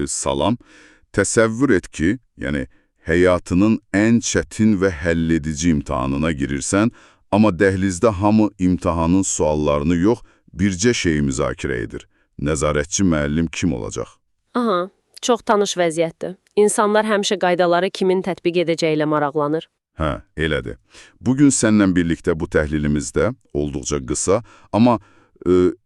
Salam. Təsəvvür et ki, yəni həyatının ən çətin və həlledici imtahanına girirsən, amma dəhlizdə hamı imtahanın suallarını yox, bircə şeyi müzakirə edir. Nəzarətçi müəllim kim olacaq? Aha, çox tanış vəziyyətdir. İnsanlar həmişə qaydaları kimin tətbiq edəcəyi ilə maraqlanır. Hə, elədir. Bugün səninlə birlikdə bu təhlilimizdə olduqca qısa, amma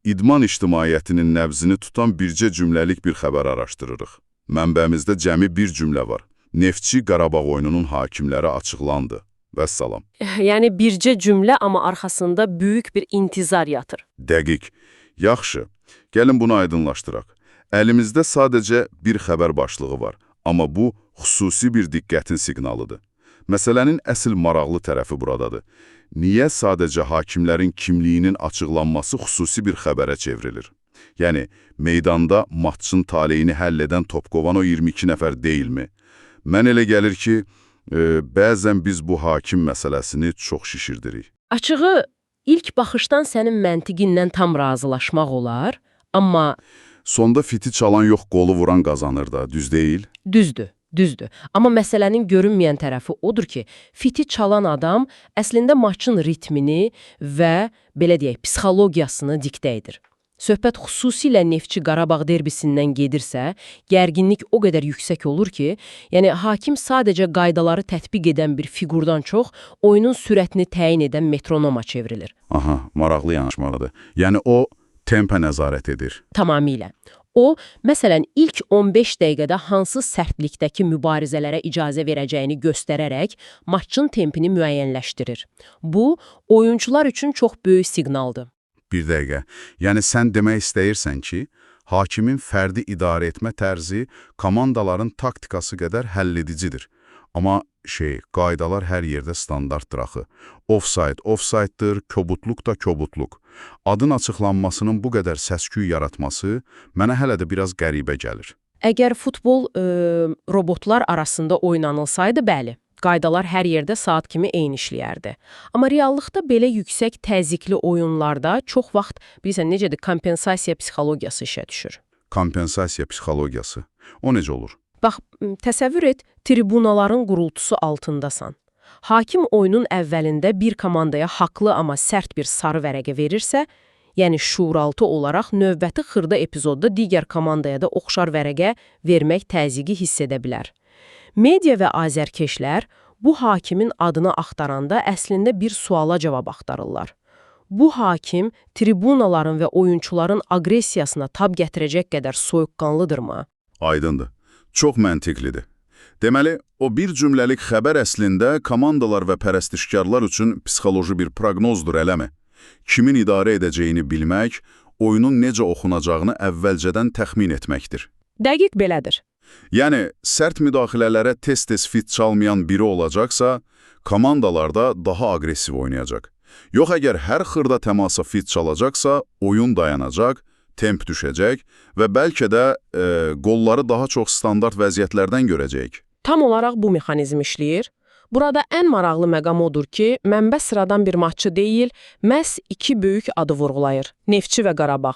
idman ictimaiyyətinin nəbzini tutan bircə cümləlik bir xəbər araşdırırıq. Mənbəmizdə cəmi bir cümlə var. Neftçi Qarabağ oyununun hakimləri açıqlandı. Vəssalam. Yəni bircə cümlə, amma arxasında böyük bir intizar yatır. Dəqiq. Yaxşı. Gəlin bunu aydınlaşdıraq. Əlimizdə sadəcə bir xəbər başlığı var, amma bu xüsusi bir diqqətin siqnalıdır. Məsələnin əsl maraqlı tərəfi buradadır. Niyə sadəcə hakimlərin kimliyinin açıqlanması xüsusi bir xəbərə çevrilir? Yəni, meydanda matçın taleyini həll edən topqovan o 22 nəfər deyilmi? Mən elə gəlir ki, bəzən biz bu hakim məsələsini çox şişirdirik. Açığı, ilk baxışdan sənin məntiqindən tam razılaşmaq olar, amma... Sonda fiti çalan yox, qolu vuran qazanır da, düz deyil? Düzdür. Amma məsələnin görünməyən tərəfi odur ki, fiti çalan adam əslində maçın ritmini və, belə deyək, psixologiyasını diktə edir. Söhbət xüsusilə Neftçi Qarabağ derbisindən gedirsə, gərginlik o qədər yüksək olur ki, yəni hakim sadəcə qaydaları tətbiq edən bir fiqurdan çox oyunun sürətini təyin edən metronoma çevrilir. Aha, maraqlı yanaşmalıdır. Yəni o tempə nəzarət edir. Tamamilə. O, məsələn, ilk 15 dəqiqədə hansı sərtlikdəki mübarizələrə icazə verəcəyini göstərərək maçın tempini müəyyənləşdirir. Bu, oyuncular üçün çox böyük siqnaldır. Bir dəqiqə. Yəni sən demək istəyirsən ki, hakimin fərdi idarə etmə tərzi komandaların taktikası qədər həlledicidir. Amma qaydalar hər yerdə standartdır axı. Offside-dir, kobudluq da kobudluq. Adın açıqlanmasının bu qədər səs-küy yaratması mənə hələ də biraz qəribə gəlir. Əgər futbol robotlar arasında oynanılsaydı, bəli, qaydalar hər yerdə saat kimi eyni işləyərdi. Amma reallıqda belə yüksək təzyiqli oyunlarda çox vaxt, bilirsən, necədir, kompensasiya psixologiyası işə düşür. Kompensasiya psixologiyası. O necə olur? Bax, təsəvvür et, tribunaların qurultusu altındasan. Hakim oyunun əvvəlində bir komandaya haqlı amma sərt bir sarı vərəqə verirsə, yəni şuuraltı olaraq növbəti xırda epizodda digər komandaya da oxşar vərəqə vermək təzyiqi hiss edə bilər. Media və azərkeşlər bu hakimin adını axtaranda əslində bir suala cavab axtarırlar. Bu hakim tribunaların və oyunçuların aqressiyasına tab gətirəcək qədər soyuqqanlıdırmı? Aydındır. Çox məntiqlidir. Deməli, o bir cümləlik xəbər əslində komandalar və pərəstişkarlar üçün psixoloji bir proqnozdur, eləmi? Kimin idarə edəcəyini bilmək, oyunun necə oxunacağını əvvəlcədən təxmin etməkdir. Dəqiq belədir. Yəni, sərt müdaxilələrə tez-tez fit çalmayan biri olacaqsa, komandalar da daha aqressiv oynayacaq. Yox, əgər hər xırda təmasa fit çalacaqsa, oyun dayanacaq, temp düşəcək və bəlkə də qolları daha çox standart vəziyyətlərdən görəcəyik. Tam olaraq bu mexanizm işləyir. Burada ən maraqlı məqam odur ki, mənbə sıradan bir matçı deyil, məhz iki böyük adı vurğulayır. Neftçi və Qarabağ.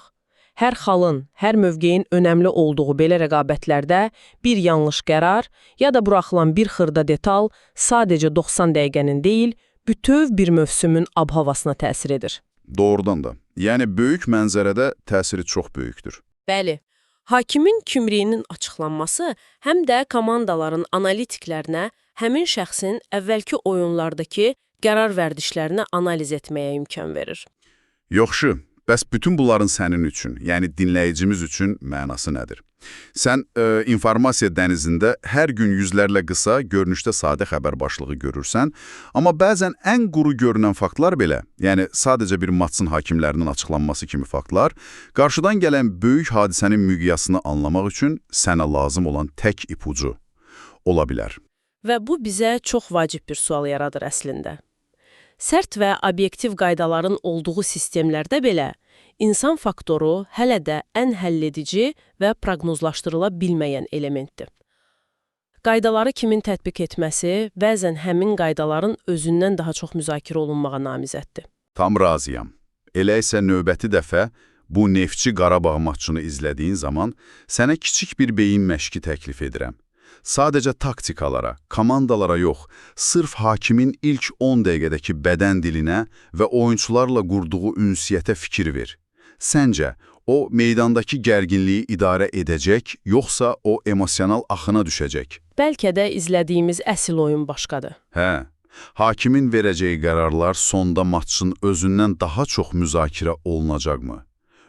Hər xalın, hər mövqeyin önəmli olduğu belə rəqabətlərdə bir yanlış qərar ya da buraxılan bir xırda detal sadəcə 90 dəqiqənin deyil, bütöv bir mövsümün ab-havasına təsir edir. Doğrudan da. Yəni, böyük mənzərədə təsiri çox böyükdür. Bəli. Hakimin kimliyinin açıqlanması həm də komandaların analitiklərinə həmin şəxsin əvvəlki oyunlardakı qərar vərdişlərini analiz etməyə imkan verir. Yaxşı, bəs bütün bunların sənin üçün, yəni dinləyicimiz üçün mənası nədir? Sən informasiya dənizində hər gün yüzlərlə qısa, görünüşdə sadə xəbər başlığı görürsən, amma bəzən ən quru görünən faktlar belə, yəni sadəcə bir matçın hakimlərinin açıqlanması kimi faktlar, qarşıdan gələn böyük hadisənin miqyasını anlamaq üçün sənə lazım olan tək ipucu ola bilər. Və bu bizə çox vacib bir sual yaradır əslində. Sərt və obyektiv qaydaların olduğu sistemlərdə belə, insan faktoru hələ də ən həlledici və proqnozlaşdırıla bilməyən elementdir. Qaydaları kimin tətbiq etməsi bəzən həmin qaydaların özündən daha çox müzakirə olunmağa namizəddir. Tam razıyam. Elə isə növbəti dəfə Bu Neftçi Qarabağ maçını izlədiyin zaman sənə kiçik bir beyin məşqi təklif edirəm. Sadəcə taktikalara, komandalara yox, sırf hakimin ilk 10 dəqiqədəki bədən dilinə və oyunçularla qurduğu ünsiyyətə fikir ver. Səncə, o meydandakı gərginliyi idarə edəcək, yoxsa o emosional axına düşəcək? Bəlkə də izlədiyimiz əsl oyun başqadır. Hə, hakimin verəcəyi qərarlar sonda matçın özündən daha çox müzakirə olunacaqmı?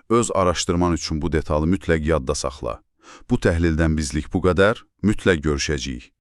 Öz araşdırman üçün bu detalı mütləq yadda saxla. Bu təhlildən bizlik bu qədər, mütləq görüşəcəyik.